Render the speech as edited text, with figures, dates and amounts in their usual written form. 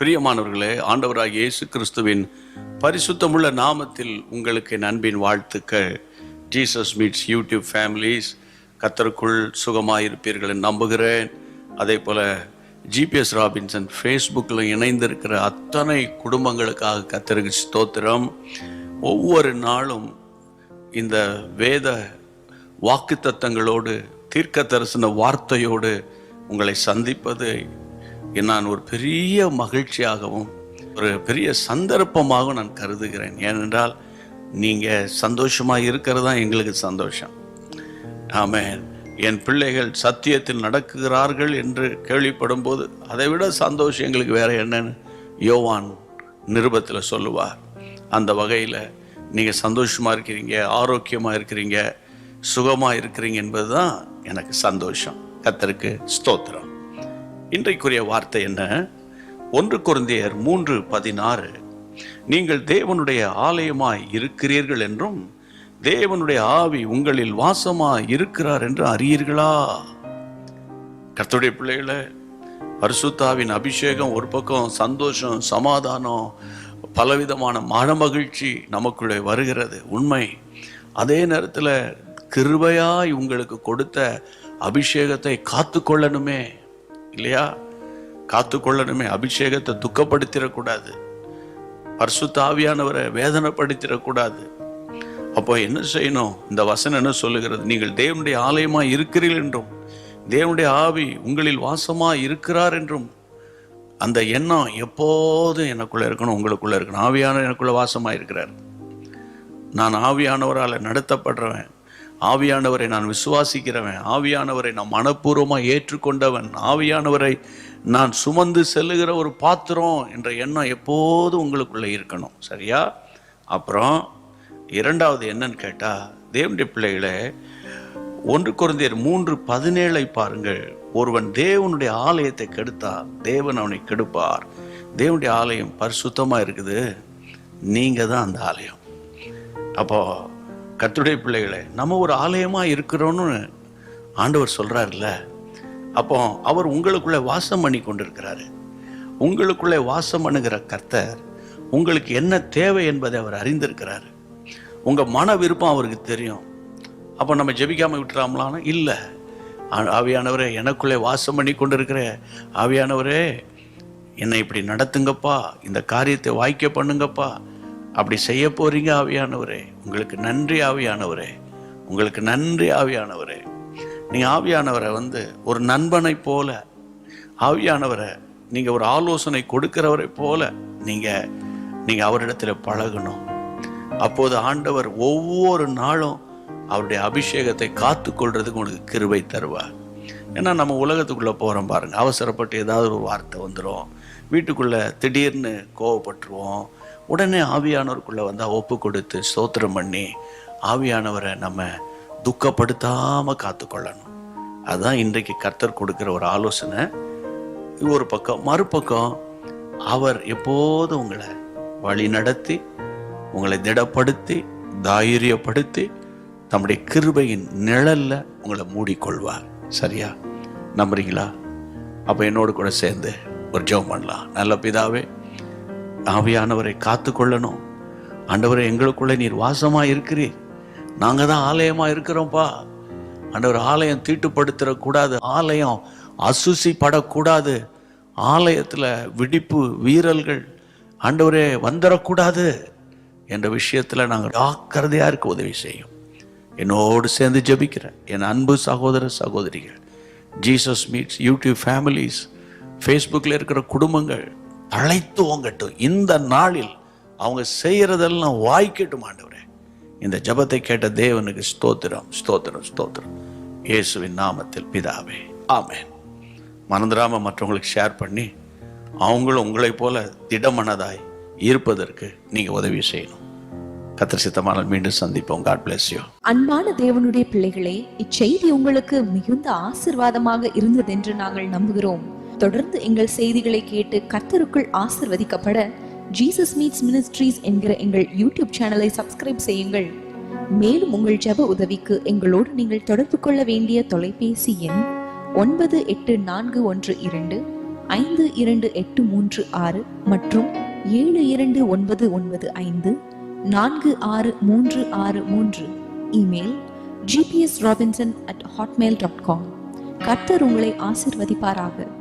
பிரியமானவர்களே, ஆண்டவராகிய இயேசு கிறிஸ்துவின் பரிசுத்தமுள்ள நாமத்தில் உங்களுக்கு என் அன்பின் வாழ்த்துக்கள். ஜீசஸ் மீட்ஸ் யூடியூப் ஃபேமிலிஸ், கர்த்தருக்குள் சுகமாயிருப்பீர்கள் என்று நம்புகிறேன். அதே போல் ஜிபிஎஸ் ராபின்சன் ஃபேஸ்புக்கில் இணைந்திருக்கிற அத்தனை குடும்பங்களுக்காக கர்த்தருக்கு ஸ்தோத்திரம். ஒவ்வொரு நாளும் இந்த வேத வாக்குத்தத்தங்களோடு தீர்க்க தரிசன வார்த்தையோடு உங்களை சந்திப்பது நான் ஒரு பெரிய மகிழ்ச்சியாகவும் ஒரு பெரிய சந்தர்ப்பமாகவும் நான் கருதுகிறேன். ஏனென்றால் நீங்கள் சந்தோஷமாக இருக்கிறது தான் எங்களுக்கு சந்தோஷம். ஆமென். என் பிள்ளைகள் சத்தியத்தில் நடக்குகிறார்கள் என்று கேள்விப்படும் போது அதை விட சந்தோஷம் எங்களுக்கு வேறு என்னன்னு யோவான் நிருபத்தில் சொல்லுவார். அந்த வகையில் நீங்கள் சந்தோஷமாக இருக்கிறீங்க, ஆரோக்கியமாக இருக்கிறீங்க, சுகமாக இருக்கிறீங்க என்பது தான் எனக்கு சந்தோஷம். கர்த்தருக்கு ஸ்தோத்திரம். இன்றைக்குரிய வார்த்தை என்ன? 1 கொரிந்தியர் 3:16, நீங்கள் தேவனுடைய ஆலயமாய் இருக்கிறீர்கள் என்றும் தேவனுடைய ஆவி உங்களில் வாசமாய் இருக்கிறார் என்று அறியீர்களா? கர்த்தருடைய பிள்ளைகளை, பரிசுத்தாவின் அபிஷேகம் ஒரு பக்கம், சந்தோஷம், சமாதானம், பலவிதமான மனமகிழ்ச்சி நமக்குள்ளே வருகிறது, உண்மை. அதே நேரத்தில் கிருபையாய் உங்களுக்கு கொடுத்த அபிஷேகத்தை காத்து கொள்ளணுமே, இல்லையா? காத்து கொள்ளணுமே. அபிஷேகத்தை துக்கப்படுத்திடக்கூடாது, பரிசுத்த ஆவியானவரை வேதனைப்படுத்திடக்கூடாது. அப்போ என்ன செய்யணும்? இந்த வசனம் என்ன சொல்லுகிறது? நீங்கள் தேவனுடைய ஆலயமாக இருக்கிறீர்கள் என்றும் தேவனுடைய ஆவி உங்களில் வாசமாக இருக்கிறார் என்றும். அந்த எண்ணம் எப்போதும் எனக்குள்ளே இருக்கணும், உங்களுக்குள்ளே இருக்கணும். ஆவியானவர் எனக்குள்ளே வாசமாக இருக்கிறார், நான் ஆவியானவரால் நடத்தப்படுறவன், ஆவியானவரை நான் விசுவாசிக்கிறவன், ஆவியானவரை நான் மனப்பூர்வமாக ஏற்றுக்கொண்டவன், ஆவியானவரை நான் சுமந்து செல்லுகிற ஒரு பாத்திரம் என்ற எண்ணம் எப்போதும் உங்களுக்குள்ளே இருக்கணும். சரியா? அப்புறம் இரண்டாவது என்னன்னு கேட்டால், தேவனுடைய பிள்ளைகளை, 1 கொரிந்தியர் 3:17 பாருங்கள். ஒருவன் தேவனுடைய ஆலயத்தை கெடுத்தால் தேவன் அவனை கெடுப்பார். தேவனுடைய ஆலயம் பரிசுத்தமாக இருக்குது, நீங்கள் தான் அந்த ஆலயம். அப்போ கர்த்தருடைய பிள்ளைகளை, நம்ம ஒரு ஆலயமாக இருக்கிறோன்னு ஆண்டவர் சொல்கிறார்ல. அப்போ அவர் உங்களுக்குள்ளே வாசம் பண்ணி கொண்டிருக்கிறாரு. உங்களுக்குள்ளே வாசம் பண்ணுகிற கர்த்தர் உங்களுக்கு என்ன தேவை என்பதை அவர் அறிந்திருக்கிறாரு. உங்கள் மன விருப்பம் அவருக்கு தெரியும். அப்போ நம்ம ஜெபிக்காமல் விட்டுறாமலான்னு இல்லை. ஆவியானவரே, எனக்குள்ளே வாசம் பண்ணி கொண்டிருக்கிற ஆவியானவரே, என்னை இப்படி நடத்துங்கப்பா, இந்த காரியத்தை வாய்க்க பண்ணுங்கப்பா, அப்படி செய்ய போறீங்க ஆவியானவரே, உங்களுக்கு நன்றி ஆவியானவரே, உங்களுக்கு நன்றி ஆவியானவரே. நீங்கள் ஆவியானவரை ஒரு நண்பனை போல, ஆவியானவரை நீங்கள் ஒரு ஆலோசனை கொடுக்கிறவரை போல நீங்கள் அவரிடத்தில் பழகணும். அப்போது ஆண்டவர் ஒவ்வொரு நாளும் அவருடைய அபிஷேகத்தை காத்து கொள்றதுக்கு உங்களுக்கு கிருபை தருவார். ஏன்னா நம்ம உலகத்துக்குள்ளே போகிறோம் பாருங்கள், அவசரப்பட்டு ஏதாவது ஒரு வார்த்தை வந்துடும், வீட்டுக்குள்ளே திடீர்னு கோவப்பட்டுருவோம். உடனே ஆவியானவருக்குள்ளே வந்தால் ஒப்பு கொடுத்து ஸ்தோத்திரம் பண்ணி ஆவியானவரை நம்ம துக்கப்படுத்தாமல் காத்துக்கொள்ளணும். அதுதான் இன்றைக்கு கர்த்தர் கொடுக்குற ஒரு ஆலோசனை. ஒரு பக்கம். மறுபக்கம், அவர் எப்போதும் உங்களை வழி நடத்தி, உங்களை திடப்படுத்தி, தைரியப்படுத்தி, தம்முடைய கிருபையின் நிழல்ல உங்களை மூடிக்கொள்வார். சரியா? நம்புறீங்களா? அப்போ என்னோடு கூட சேர்ந்து ஒரு ஜெபம் பண்ணலாம். நல்ல பிதாவே, ஆவியானவரை காத்து கொள்ளணும். ஆண்டவரை, எங்களுக்குள்ளே நீர் வாசமாக இருக்கிறீர், நாங்கள் தான் ஆலயமாக இருக்கிறோம்ப்பா. ஆண்டவர், ஆலயம் தீட்டுப்படுத்திடக்கூடாது, ஆலயம் அசுசி படக்கூடாது, ஆலயத்தில் விடிப்பு வீரர்கள் ஆண்டவரே வந்துடக்கூடாது என்ற விஷயத்தில் நாங்கள் ஜாக்கிரதையாக இருக்க உதவி செய்யும். என்னோடு சேர்ந்து ஜெபிக்கிற என் அன்பு சகோதர சகோதரிகள், ஜீசஸ் மீட்ஸ் யூடியூப் ஃபேமிலிஸ், ஃபேஸ்புக்கில் இருக்கிற குடும்பங்கள் அழைத்து ஓங்கட்டும். இந்த நாளில் அவங்க செய்கிறதெல்லாம் வாய்க்கட்டும். ஆண்டவரே, இந்த ஜெபத்தை கேட்ட தேவனுக்கு ஸ்தோத்திரம், ஸ்தோத்திரம், ஸ்தோத்திரம். இயேசுவின் நாமத்தில் பிதாவே, ஆமென். மறந்துடாம மற்றவங்களுக்கு ஷேர் பண்ணி அவங்களும் உங்களை போல திடமனதாய் இருப்பதற்கு நீங்க உதவி செய்யணும். கர்த்தர் சித்தமானால் மீண்டும் சந்திப்போம். God bless you. அன்பான தேவனுடைய பிள்ளைகளே, இச்செய்தி உங்களுக்கு மிகுந்த ஆசீர்வாதமாக இருந்தது என்று நாங்கள் நம்புகிறோம். தொடர்ந்து எங்கள் செய்திகளை கேட்டு கர்த்தருக்குள் ஆசீர்வதிக்கப்பட ஜீசஸ் மீட்ஸ் மினிஸ்ட்ரீஸ் என்கிற எங்கள் யூடியூப் சேனலை சப்ஸ்கிரைப் செய்யுங்கள். மேலும் உங்கள் ஜெப உதவிக்கு எங்களோடு நீங்கள் தொடர்பு கொள்ள வேண்டிய தொலைபேசி எண் 98412588 5286 மற்றும் 7299546363. Email gpsrobinson@hotmail.com. கர்த்தர் உங்களை ஆசீர்வதிப்பாராக.